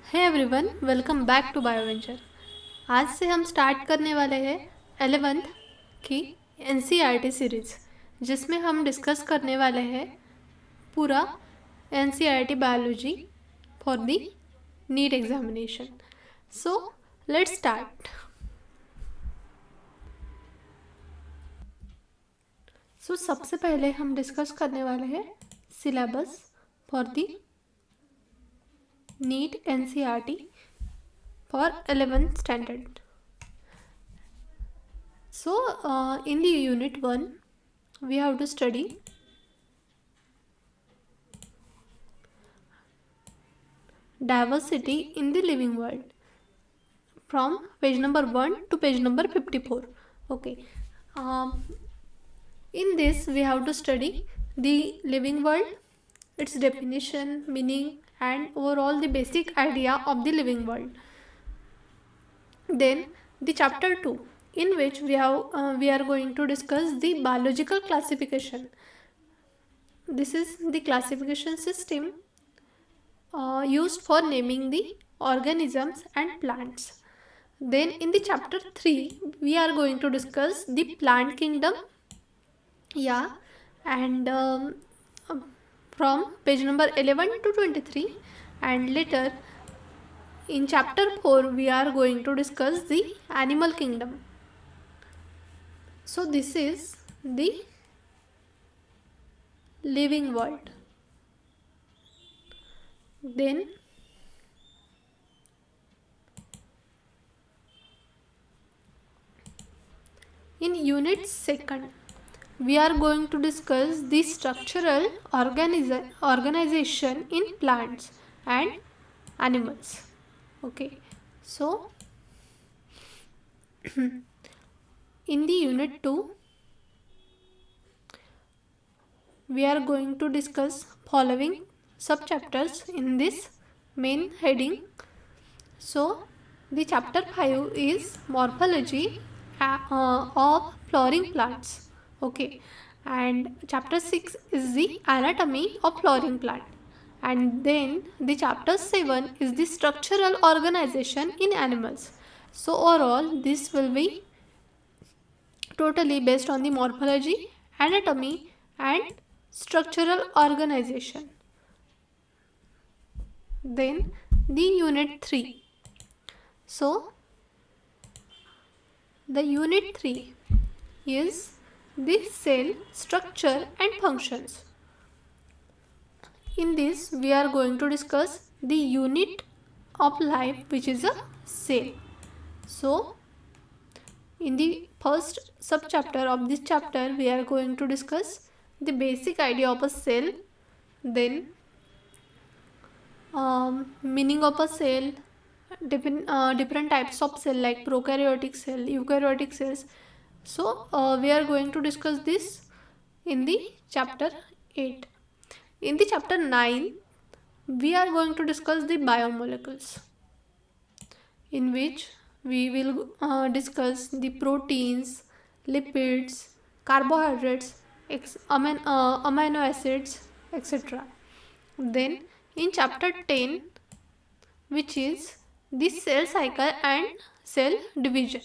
Hey everyone, welcome back to Bioventure. आज से हम स्टार्ट करने वाले हैं 11th की एनसीईआरटी सीरीज़, जिसमें हम डिस्कस करने वाले हैं पूरा NCERT biology for the NEET examination. So let's start. सबसे पहले हम डिस्कस करने वाले हैं syllabus for the NEET NCERT for 11th standard. So in the unit 1 we have to study diversity in the living world from page number 1 to page number 54. Okay, in this we have to study the living world, its definition, meaning and overall the basic idea of the living world. Then the chapter 2, in which we are going to discuss the biological classification. This is the classification system used for naming the organisms and plants. Then in the chapter 3 we are going to discuss the plant kingdom, and from page number 11 to 23, and later in chapter 4 we are going to discuss the animal kingdom. So this is the living world. Then in unit 2nd we are going to discuss the structural organization in plants and animals. Okay, so in the unit 2 we are going to discuss following subchapters in this main heading. So the chapter 5 is morphology of flowering plants. Okay, and chapter 6 is the anatomy of flowering plant, and then the chapter 7 is the structural organization in animals. So overall this will be totally based on the morphology, anatomy and structural organization. Then the unit 3. So the unit 3 is the cell structure and functions. In this we are going to discuss the unit of life, which is a cell. So in the first subchapter of this chapter we are going to discuss the basic idea of a cell, then meaning of a cell, different types of cell like prokaryotic cell, eukaryotic cells. So we are going to discuss this in the chapter 8. In the chapter 9 we are going to discuss the biomolecules, in which we will discuss the proteins, lipids, carbohydrates, amino acids, etc. Then in chapter 10, which is the cell cycle and cell division.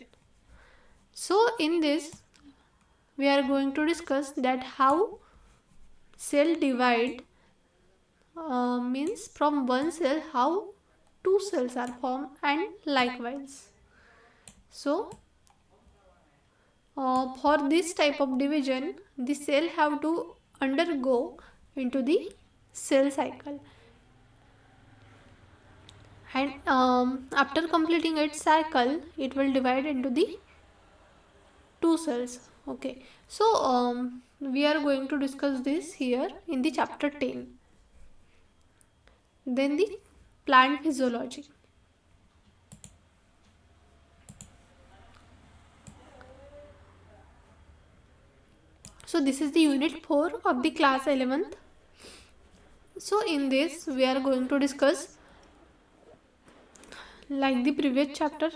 So in this we are going to discuss that how cell divide, means from one cell how two cells are formed, and likewise. So for this type of division the cell have to undergo into the cell cycle, and after completing its cycle it will divide into the two cells. Okay, so we are going to discuss this here in the chapter 10. Then the plant physiology. So this is the unit 4 of the class 11th. So in this we are going to discuss, like the previous chapter,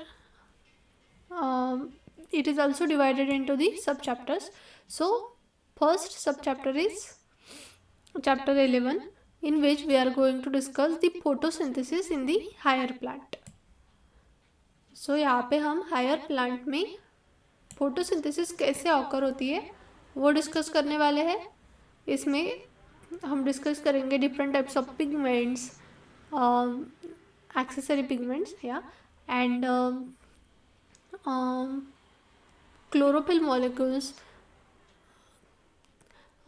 it is also divided into the subchapters. So first subchapter is chapter 11, in which we are going to discuss the photosynthesis in the higher plant. So यहाँ पे हम higher plant में photosynthesis कैसे occur होती है वो discuss करने वाले हैं. इसमें हम डिस्कस करेंगे different types of pigments, accessory pigments या एंड क्लोरोफिल मॉलिक्यूल्स,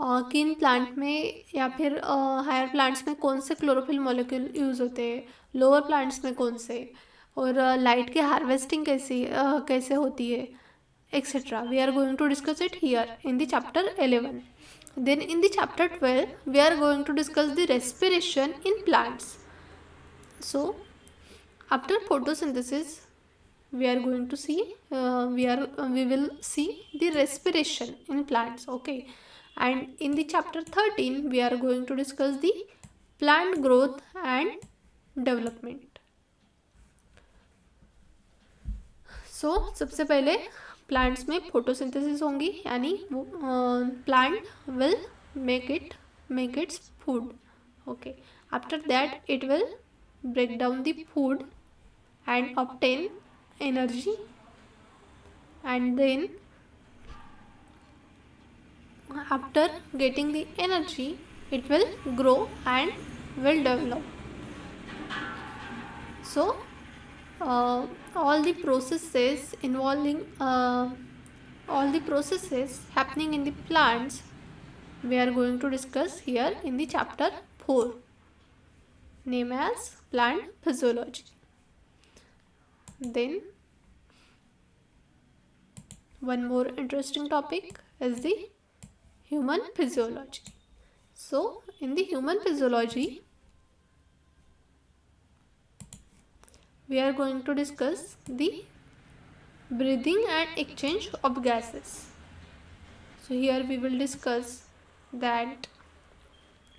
किन प्लांट में या फिर हायर प्लांट्स में कौन से क्लोरोफिल मॉलिक्यूल यूज़ होते हैं, लोअर प्लांट्स में कौन से, और लाइट की हार्वेस्टिंग कैसे होती है, etc. We are going to discuss it here in the chapter 11. Then in the chapter 12, we are going to discuss the respiration in plants. So after photosynthesis, we are going to see we will see the respiration in plants. Okay, and in the chapter 13, we are going to discuss the plant growth and development. So सबसे पहले plants में photosynthesis होंगी, यानी plant will make its food. Okay, after that it will break down the food and obtain energy, and then after getting the energy it will grow and will develop. So all the processes involving all the processes happening in the plants we are going to discuss here in the chapter 4, named as plant physiology. Then one more interesting topic is the human physiology. So in the human physiology we are going to discuss the breathing and exchange of gases. So here we will discuss that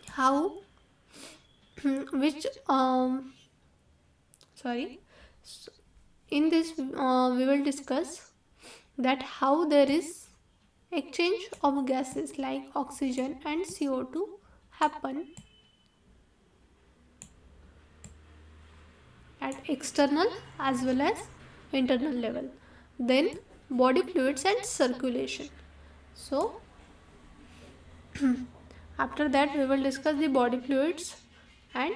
how which in this we will discuss that how there is exchange of gases like oxygen and CO2 happen at external as well as internal level. Then body fluids and circulation. So after that we will discuss the body fluids and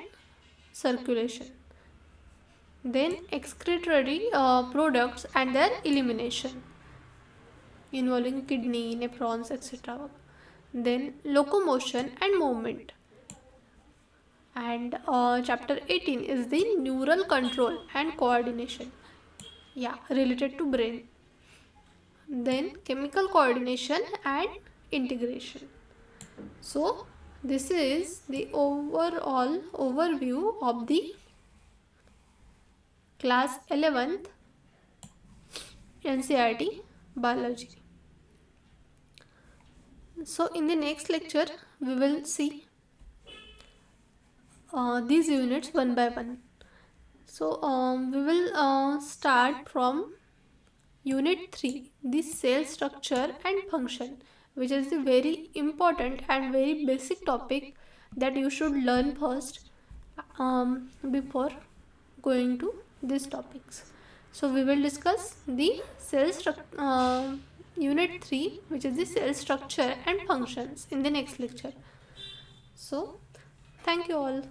circulation. Then excretory products and their elimination involving kidney, nephrons, etc. Then locomotion and movement. And chapter 18 is the neural control and coordination, related to brain. Then chemical coordination and integration. So this is the overall overview of the class 11th NCERT Biology. So in the next lecture we will see these units one by one. So we will start from unit 3, the cell structure and function, which is the very important and very basic topic that you should learn first before going to these topics. So we will discuss the unit 3, which is the cell structure and functions, in the next lecture. So thank you all.